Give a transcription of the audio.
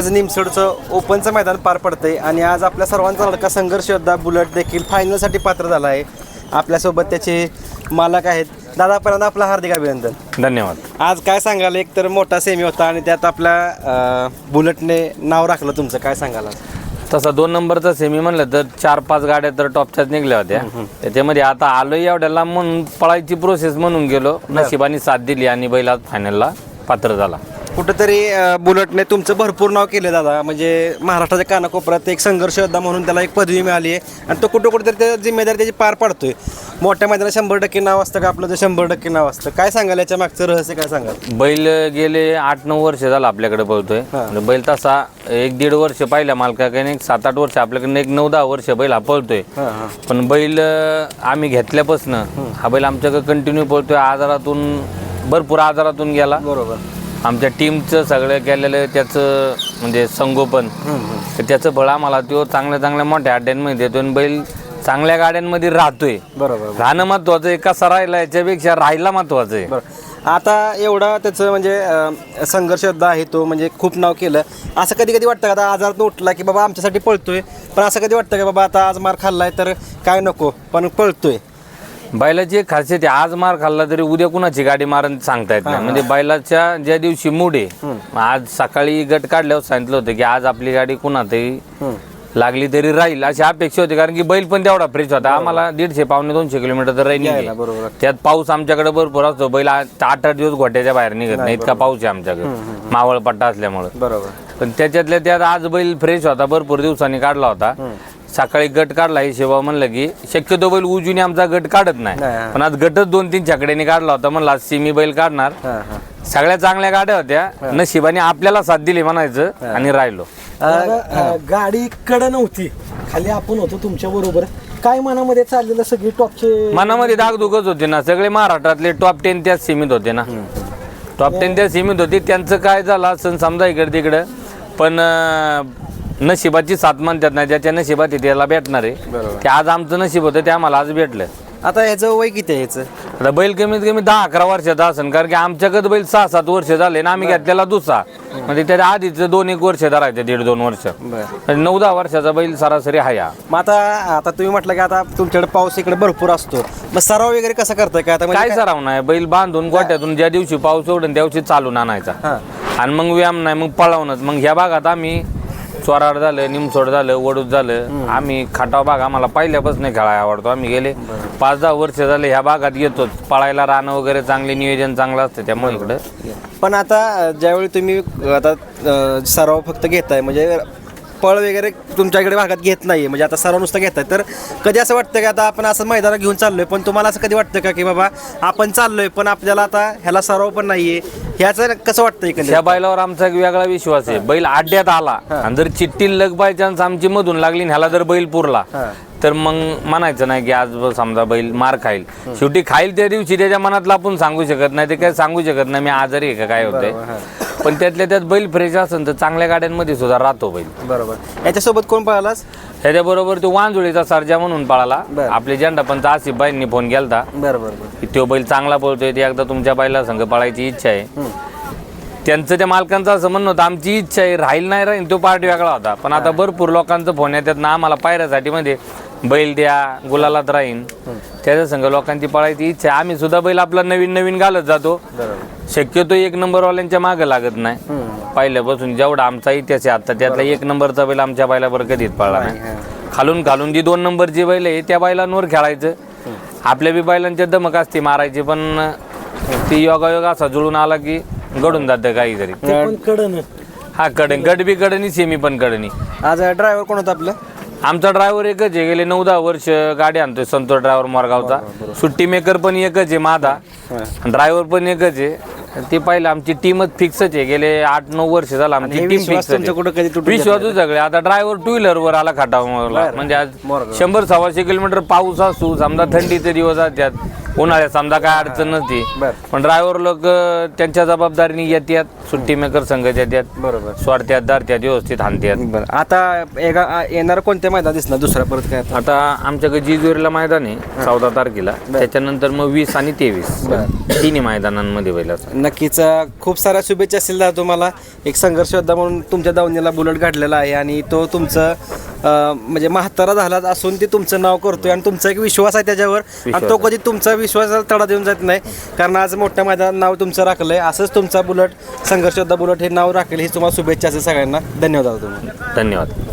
आज निमसोडचं ओपनचं मैदान पार पडतंय आणि आज आपल्या सर्वांचा लढका संघर्ष योद्धा बुलेट देखील फायनलसाठी पात्र झाला आहे. आपल्यासोबत त्याचे मालक आहेत. दादा, पहिल्यांदा आपलं हार्दिक अभिनंदन. धन्यवाद. आज काय सांगाल, एक तर मोठा सेमी होता आणि त्यात आपल्या बुलेटने नाव राखलं तुमचं, काय सांगाल? तसा 2 नंबरचा सेमी म्हणलं तर 4-5 गाड्या तर टॉपच्याच निघल्या होत्या. त्याच्यामध्ये आता आलो एवढ्याला म्हणून पळायची प्रोसेस म्हणून गेलो, नशिबाने साथ दिली आणि बैल आज फायनलला पात्र झाला. कुठंतरी बुलेटने तुमचं भरपूर नाव केलं दादा, म्हणजे महाराष्ट्राच्या कानाकोपऱ्यात एक संघर्ष योद्धा म्हणून त्याला एक पदवी मिळाली आहे आणि तो कुठेतरी त्या जिम्मेदारी त्याची पार पाडतोय. मोठ्या मैदानात 100% नाव असतं का आपलं, 100% नाव असतं? काय सांगाल याच्या मागचं रहस्य, काय सांगाल? बैल गेले 8-9 वर्ष झालं आपल्याकडे पळतोय. बैल तसा 1-1.5 वर्ष पहिल्या मालकाकडे, 7-8 वर्ष आपल्याकडे, 9-10 वर्ष बैल हा पळतोय. पण बैल आम्ही घेतल्यापासून हा बैल आमच्याकडे कंटिन्यू पळतोय. आजारातून भरपूर आजारातून गेला. बरोबर. आमच्या टीमचं सगळं केलेलं त्याचं म्हणजे संगोपन, त्याचं फळ आम्हाला तो चांगल्या मोठ्या अड्ड्यांमध्ये देतो आणि बैल चांगल्या गाड्यांमध्ये राहतोय. बरोबर. राहणं महत्वाचं आहे, कसा राहिला याच्यापेक्षा राहायला महत्वाचं आहे. बरोबर. आता एवढा त्याचं म्हणजे संघर्ष योद्धा आहे तो, म्हणजे खूप नाव केलं. असं कधी वाटतं का आता आजारात उठला की बाबा आमच्यासाठी पळतोय, पण असं कधी वाटतं का बाबा आता आज मार खाल्लाय तर काय नको पण पळतोय? बैलाची एक खासियत आहे, आज मार खाल्ला तरी उद्या कुणाची गाडी मारण सांगता येत नाही. म्हणजे बैलाच्या ज्या दिवशी मूड आहे, आज सकाळी गट काढल्यावर सांगितलं होतं की आज आपली गाडी कुणातही लागली तरी राहील अशी अपेक्षा होती, कारण की बैल पण तेवढा फ्रेश होता. आम्हाला 150-200 किलोमीटर तर रनिंग आहे. त्यात पाऊस आमच्याकडे भरपूर असतो. बैल 8-8 दिवस घोट्याच्या बाहेर निघत नाही, इतका पाऊस आहे आमच्याकडे मावळ पट्टा असल्यामुळे. बरोबर. पण त्याच्यातल्या त्यात आज बैल फ्रेश होता, भरपूर दिवसांनी काढला होता. सकाळी गट काढला हिशोबा म्हणलं की शक्यतो बैल उजूने आमचा गट काढत नाही, पण आज गटच 2-3 छकड्यांनी काढला होता. म्हणलं आज सिमी बैल काढणार. सगळ्या चांगल्या गाड्या होत्या, नशिबाने आपल्याला साथ दिली म्हणायचं आणि राहिलो. गाडी कडे नव्हती, खाली आपण होतो तुमच्या बरोबर. काय मनामध्ये चाललेलं, सगळी टॉपचे मनामध्ये दागदुखच होते ना. सगळे महाराष्ट्रातले टॉप 10 त्याच सीमित होते ना. टॉप 10 त्याच सीमित होती. त्यांचं काय झालं असं समजा इकडे तिकडं, पण नशिबाची साथ म्हणतात ना, ज्याच्या नशिबात त्याला भेटणार आहे. ते आज आमचं नशीब होतं, ते आम्हाला आज भेटलं. आता ह्याचं वय किती आहे ह्याचं? आता बैल कमीत कमी 10-11 वर्षाचा असेल, कारण की आमच्याकडे बैल 6-7 वर्ष झाले ना. आम्ही घेतलेला दुसरा, म्हणजे त्याच्या आधीच 2-1 वर्ष धरायचे, 1.5-2 वर्ष. 9-10 वर्षाचा बैल सरासरी आहे. मग आता तुम्ही म्हटलं की आता तुमच्याकडे पाऊस इकडे भरपूर असतो, मग सराव वगैरे कसा करताय काय? आता काय सराव नाही, बैल बांधून गोट्यातून ज्या दिवशी पाऊस उडून त्या दिवशी चालून आणायचा आणि मग व्यायाम नाही, मग पळवणच. मग ह्या भागात आम्ही चोराड झालं, निमसोड झालं, वडूद झालं, आम्ही खाटाव भाग आम्हाला पहिल्यापासून खेळायला आवडतो. आम्ही गेले 5-10 वर्ष झाले ह्या भागात येतोच. पळायला राहणं वगैरे चांगले, नियोजन चांगलं असतं त्यामुळे इकडं. पण आता ज्यावेळी तुम्ही आता सराव फक्त घेताय, म्हणजे पळ वगैरे तुमच्याकडे भागात घेत नाही, म्हणजे आता सराव नुसतं घेताय, तर कधी असं वाटतं की आता आपण असं मैदानात घेऊन चाललोय, पण तुम्हाला असं कधी वाटतं का की बाबा आपण चाललोय पण आपल्याला आता ह्याला सराव पण नाहीये, ह्याचं कसं वाटतंय? त्या बैलावर आमचा एक वेगळा विश्वास आहे. बैल आड्यात आला आणि जर चिठ्ठी लग बाय चान्स आमची मधून लागली ह्याला जर बैल पुरला तर मग म्हणायचं नाही की आज समजा बैल मार खाईल. शेवटी खाईल त्या दिवशी त्याच्या मनातलं आपण सांगू शकत नाही. ते काय सांगू शकत नाही मी आजारी आहे का काय होतंय, पण त्यातल्या त्यात बैल फ्रेश असेल तर चांगल्या गाड्यांमध्ये सुद्धा राहतो बैल. बरोबर. याच्यासोबत कोण पळालास? त्याच्याबरोबर तो वांजुळीचा सर्जा म्हणून पळाला. आपले झेंडा पंच आसिफ बाईंनी फोन केलता. बरोबर. तो बैल चांगला पळतोय, ते एकदा तुमच्या बैला संघ पळायची इच्छा आहे. त्यांचं त्या मालकांचं असं म्हणणं होतं आमची इच्छा आहे, राहील तो पार्टी वेगळा होता. पण आता भरपूर लोकांचं फोन येतात ना आम्हाला पायऱ्यासाठी, मध्ये बैल द्या, गुलालात राहीन, त्याच्या संघ लोकांची पळायची इच्छा आहे. आम्ही सुद्धा बैल आपला नवीन घालत जातो. शक्यतो 1 नंबरवाल्यांच्या मागं लागत नाही. पहिल्यापासून जेवढा आमचा इतिहास आहे आता त्यातला 1 नंबरचा बैल आमच्या बैलावर कधीच पळला नाही. खालून जी 2 नंबरची बैल आहे त्या बैलांवर खेळायचं. आपल्या बी बैलांच्या धमक असते मारायची, पण ती योगायोग असा जुळून आला की घडून जातं काहीतरी. हा कडन गट बी कडनी, सेमी पण कडनी. आज ड्रायव्हर कोण होता आपलं? आमचा ड्रायव्हर एकच आहे, गेले 9-10 वर्ष गाडी आणतोय, संतोष ड्रायव्हर मोरगावचा. सुट्टी मेकर पण एकच आहे माझा, ड्रायव्हर पण एकच आहे. ते पहिलं आमची टीमच फिक्सच आहे, गेले 8-9 वर्ष झालं आमची टीम फिक्स आहे. विश्वासू सगळे. आता ड्रायव्हर 2 व्हीलरवर आला खाटावला, म्हणजे आज 100-125 किलोमीटर पाऊस असू, समजा थंडीचे दिवस असतात, उन्हाळ्यात समजा काय अडचण नसते, पण ड्रायव्हर लोक त्यांच्या जबाबदारीने येतात, सुट्टी मेकर संघात येतात, बरोबर, सोडत्यात दारत्यात, व्यवस्थित हाणत्यात. आता येणार कोणत्या मैदान दिसणार दुसऱ्या परत काय? आता आमच्याकडे जिजुरीला मैदान आहे 14 तारखेला, त्याच्यानंतर मग 20 आणि 23 तिन्ही मैदानांमध्ये बैल असतात. नक्कीच खूप साऱ्या शुभेच्छा असतील दादा तुम्हाला. एक संघर्ष योद्धा म्हणून तुमच्या दावणीला बुलेट घडलेला आहे आणि तो तुमचं म्हणजे म्हातारा झाला असून ते तुमचं नाव करतोय आणि तुमचा एक विश्वास आहे त्याच्यावर आणि तो कधी तुमचा विश्वासाला तडा देऊन जात नाही. कारण आज मोठ्या मैदानात नाव तुमचं राखलं आहे. असंच तुमचा बुलेट संघर्ष योद्धा बुलेट हे नाव राखेल ही तुम्हाला शुभेच्छा असेल सगळ्यांना. धन्यवाद दादा तुम्हाला. धन्यवाद.